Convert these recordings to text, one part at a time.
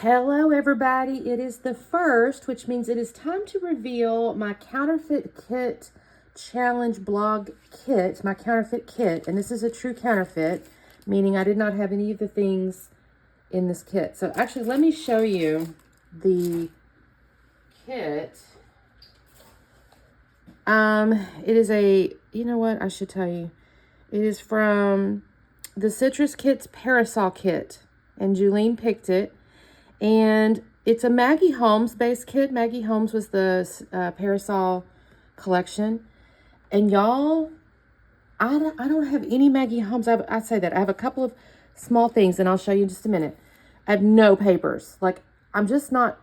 Hello everybody, it is the 1st, which means it is time to reveal my Counterfeit Kit Challenge blog kit, my Counterfeit Kit, and this is a true counterfeit, meaning I did not have any of the things in this kit. So actually, let me show you the kit. It is you know what, I should tell you. It is from the Citrus Kits Parasol Kit, and Julene picked it. And it's a Maggie Holmes based kit. Maggie Holmes was the Parasol collection. And y'all, I don't have any Maggie Holmes. I say that. I have a couple of small things, and I'll show you in just a minute. I have no papers. Like, I'm just not,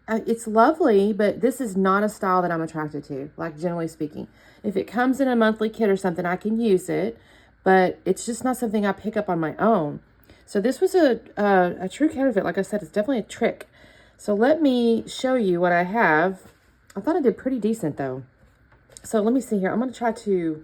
it's lovely, but this is not a style that I'm attracted to, like, generally speaking. If it comes in a monthly kit or something, I can use it, but it's just not something I pick up on my own. So this was a true counterfeit. Like I said, it's definitely a trick. So let me show you what I have. I thought I did pretty decent though. So let me see here. I'm going to try to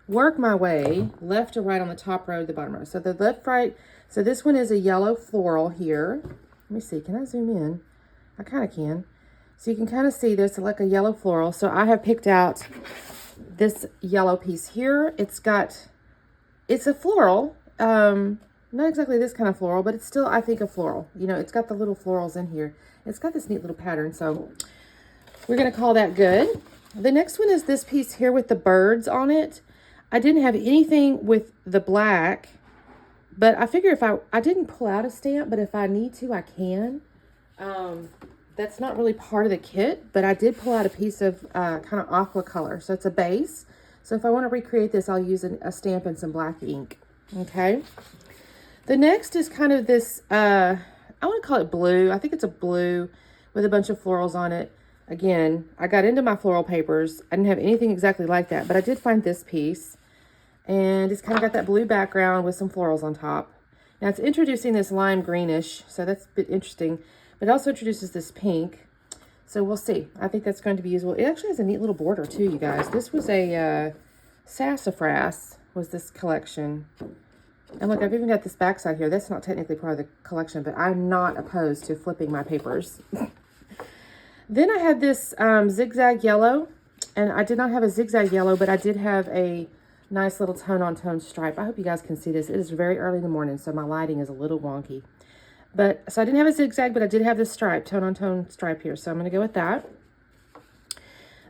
work my way left to right on the top row, the bottom row. So the left, right. So this one is a yellow floral here. Let me see. Can I zoom in? I kind of can. So you can kind of see there's like a yellow floral. So I have picked out this yellow piece here. It's a floral, not exactly this kind of floral, but it's still, I think, a floral. You know, it's got the little florals in here. It's got this neat little pattern, so we're going to call that good. The next one is this piece here with the birds on it. I didn't have anything with the black, but I figure if I didn't pull out a stamp, but if I need to, I can. That's not really part of the kit, but I did pull out a piece of kind of aqua color, so it's a base. So if I want to recreate this, I'll use a stamp and some black ink. Okay. The next is kind of this, I want to call it blue. I think it's a blue with a bunch of florals on it. Again, I got into my floral papers. I didn't have anything exactly like that, but I did find this piece. And it's kind of got that blue background with some florals on top. Now it's introducing this lime greenish, so that's a bit interesting. But it also introduces this pink. So we'll see. I think that's going to be usable. It actually has a neat little border too, you guys. This was a sassafras, was this collection. And look, I've even got this backside here. That's not technically part of the collection, but I'm not opposed to flipping my papers. Then I had this zigzag yellow, and I did not have a zigzag yellow, but I did have a nice little tone-on-tone stripe. I hope you guys can see this. It is very early in the morning, so my lighting is a little wonky. So I didn't have a zigzag, but I did have this stripe, tone-on-tone stripe here. So I'm going to go with that.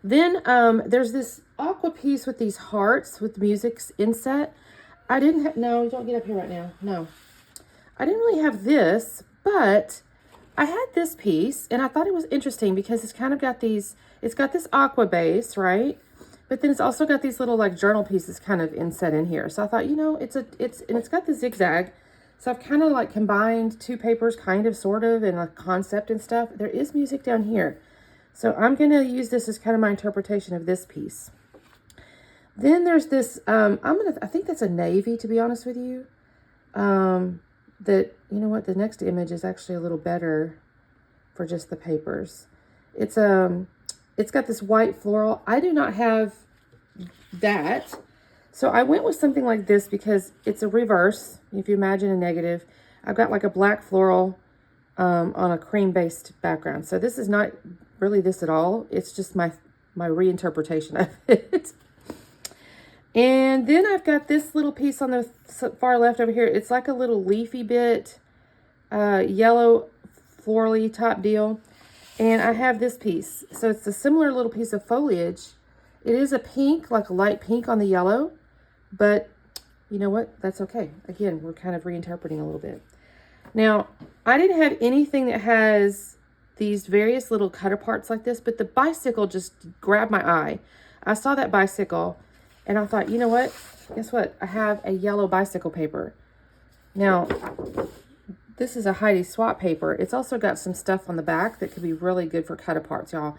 Then there's this aqua piece with these hearts with music inset. I didn't have, no, don't get up here right now. No. I didn't really have this, but I had this piece, and I thought it was interesting because it's kind of got these, it's got this aqua base, right? But then it's also got these little like journal pieces kind of inset in here. So I thought, you know, and it's got the zigzag. So I've kind of like combined two papers, kind of, sort of, and a concept and stuff. There is music down here. So I'm going to use this as kind of my interpretation of this piece. Then there's this, I think that's a navy, to be honest with you. You know what, the next image is actually a little better for just the papers. It's got this white floral. I do not have that. So I went with something like this because it's a reverse. If you imagine a negative, I've got like a black floral on a cream-based background. So this is not really this at all. It's just my reinterpretation of it. And then I've got this little piece on the far left over here. It's like a little leafy bit, yellow florally top deal. And I have this piece. So it's a similar little piece of foliage. It is a pink, like a light pink on the yellow. But you know what? That's okay. Again, we're kind of reinterpreting a little bit. Now, I didn't have anything that has these various little cutter parts like this, but the bicycle just grabbed my eye. I saw that bicycle, and I thought, you know what? Guess what? I have a yellow bicycle paper. Now, this is a Heidi Swap paper. It's also got some stuff on the back that could be really good for cut aparts, y'all.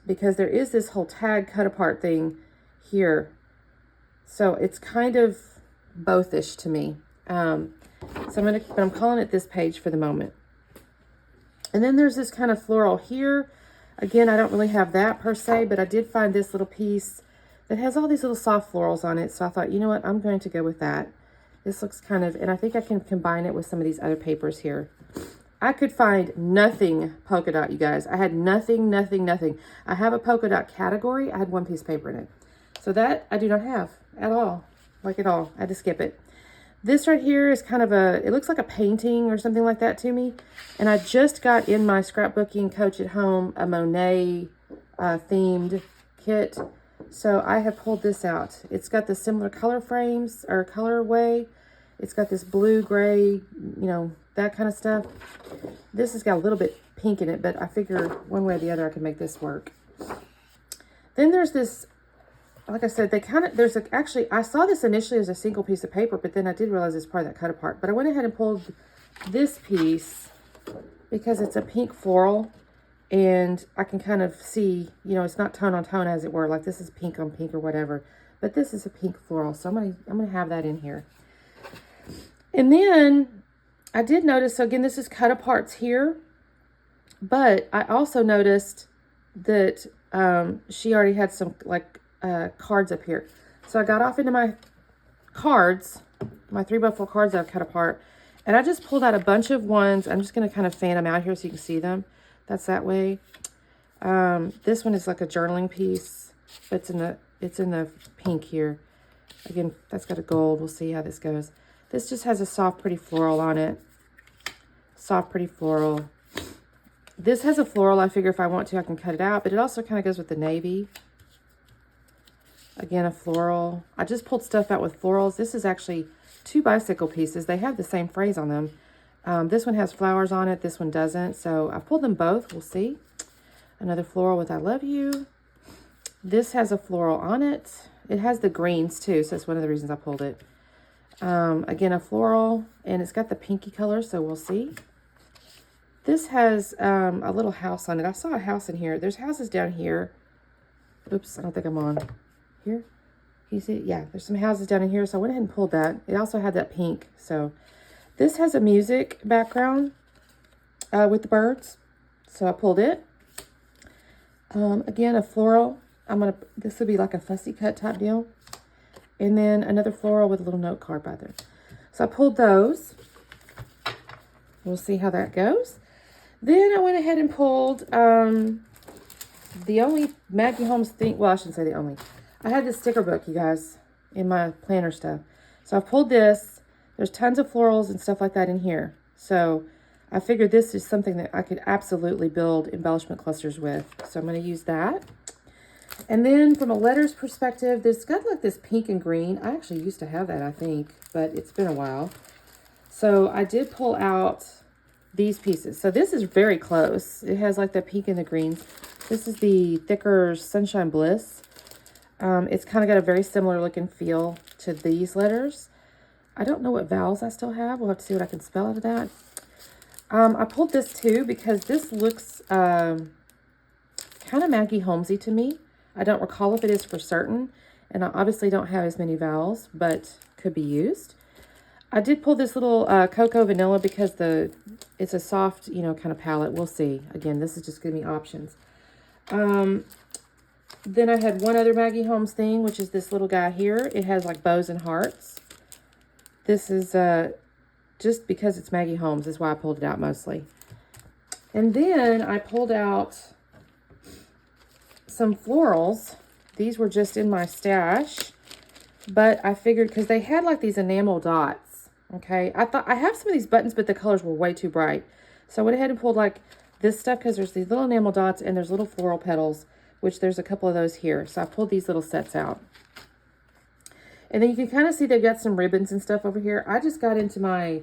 Because there is this whole tag cut apart thing here. So it's kind of bothish to me. But I'm calling it this page for the moment. And then there's this kind of floral here. Again, I don't really have that per se, but I did find this little piece that has all these little soft florals on it. So I thought, you know what, I'm going to go with that. This looks kind of, and I think I can combine it with some of these other papers here. I could find nothing polka dot, you guys. I had nothing, nothing, nothing. I have a polka dot category. I had one piece of paper in it. So that I do not have at all, like at all. I had to skip it. This right here is kind of a, it looks like a painting or something like that to me. And I just got in my scrapbooking coach at home a Monet themed kit. So I have pulled this out. It's got the similar color frames or colorway. It's got this blue, gray, you know, that kind of stuff. This has got a little bit pink in it, but I figure one way or the other I can make this work. Then there's this, like I said, they kind of, there's a, actually, I saw this initially as a single piece of paper, but then I did realize it's part of that cut apart. But I went ahead and pulled this piece because it's a pink floral, and I can kind of see, you know, it's not tone on tone as it were, like this is pink on pink or whatever, but this is a pink floral, so I'm gonna have that in here. And then I did notice, so again, this is cut aparts here, but I also noticed that she already had some like cards up here. So I got off into my cards, my 3x4 cards that I've cut apart, and I just pulled out a bunch of ones. I'm just going to kind of fan them out here so you can see them. That's that way. This one is like a journaling piece, but it's in the pink here. Again, that's got a gold. We'll see how this goes. This just has a soft, pretty floral on it. Soft, pretty floral. This has a floral. I figure if I want to, I can cut it out, but it also kind of goes with the navy. Again, a floral. I just pulled stuff out with florals. This is actually 2 bicycle pieces. They have the same phrase on them. This one has flowers on it. This one doesn't. So I pulled them both. We'll see. Another floral with I love you. This has a floral on it. It has the greens too, so that's one of the reasons I pulled it. Again, a floral, and it's got the pinky color, so we'll see. This has a little house on it. I saw a house in here. There's houses down here. Oops, I don't think I'm on. Here? Can you see it? Yeah, there's some houses down in here, so I went ahead and pulled that. It also had that pink. So this has a music background with the birds, so I pulled it. Again, a floral. This would be like a fussy cut type deal. And then another floral with a little note card by there. So I pulled those. We'll see how that goes. Then I went ahead and pulled the only Maggie Holmes thing. Well, I shouldn't say the only. I had this sticker book, you guys, in my planner stuff. So I pulled this. There's tons of florals and stuff like that in here. So I figured this is something that I could absolutely build embellishment clusters with. So I'm going to use that. And then from a letters perspective, this got like this pink and green. I actually used to have that, I think, but it's been a while. So I did pull out these pieces. So this is very close. It has like the pink and the greens. This is the thicker Sunshine Bliss. It's kind of got a very similar look and feel to these letters. I don't know what vowels I still have. We'll have to see what I can spell out of that. I pulled this too because this looks kind of Maggie Holmesy to me. I don't recall if it is for certain, and I obviously don't have as many vowels, but could be used. I did pull this little cocoa vanilla because it's a soft, you know, kind of palette. We'll see. Again, this is just giving me options. Then I had one other Maggie Holmes thing, which is this little guy here. It has like bows and hearts. This is just because it's Maggie Holmes is why I pulled it out mostly. And then I pulled out some florals. These were just in my stash, but I figured because they had like these enamel dots. Okay, I thought I have some of these buttons, but the colors were way too bright. So I went ahead and pulled like this stuff because there's these little enamel dots and there's little floral petals, which there's a couple of those here. So I pulled these little sets out. And then you can kind of see they've got some ribbons and stuff over here. I just got into my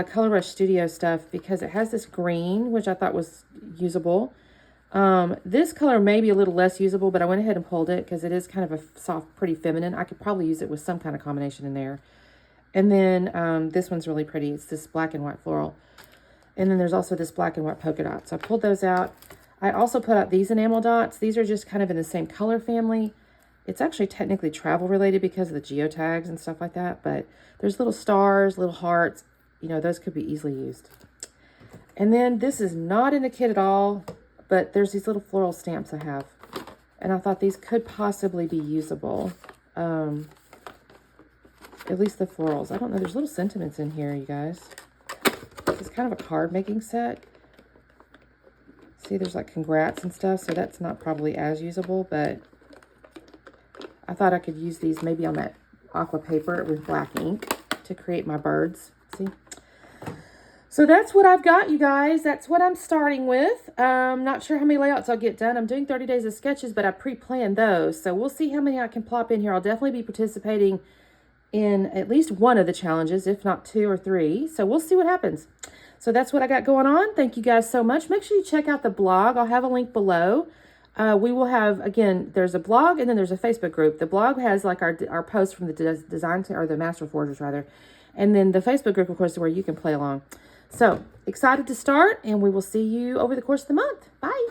Color Rush Studio stuff because it has this green, which I thought was usable. This color may be a little less usable, but I went ahead and pulled it because it is kind of a soft, pretty feminine. I could probably use it with some kind of combination in there. And then this one's really pretty. It's this black and white floral. And then there's also this black and white polka dot. So I pulled those out. I also put out these enamel dots. These are just kind of in the same color family. It's actually technically travel related because of the geotags and stuff like that. But there's little stars, little hearts. You know, those could be easily used. And then this is not in the kit at all, but there's these little floral stamps I have. And I thought these could possibly be usable. At least the florals. I don't know. There's little sentiments in here, you guys. This is kind of a card making set. See, there's like congrats and stuff, so that's not probably as usable, but I thought I could use these maybe on that aqua paper with black ink to create my birds. See? So that's what I've got, you guys. That's what I'm starting with. Not sure how many layouts I'll get done. I'm doing 30 days of sketches, but I pre-planned those. So we'll see how many I can plop in here. I'll definitely be participating in at least one of the challenges, if not 2 or 3. So we'll see what happens. So that's what I got going on. Thank you guys so much. Make sure you check out the blog. I'll have a link below. We will have, again, there's a blog and then there's a Facebook group. The blog has like our posts from the design, or the Master Forgers rather. And then the Facebook group, of course, is where you can play along. So excited to start, and we will see you over the course of the month. Bye.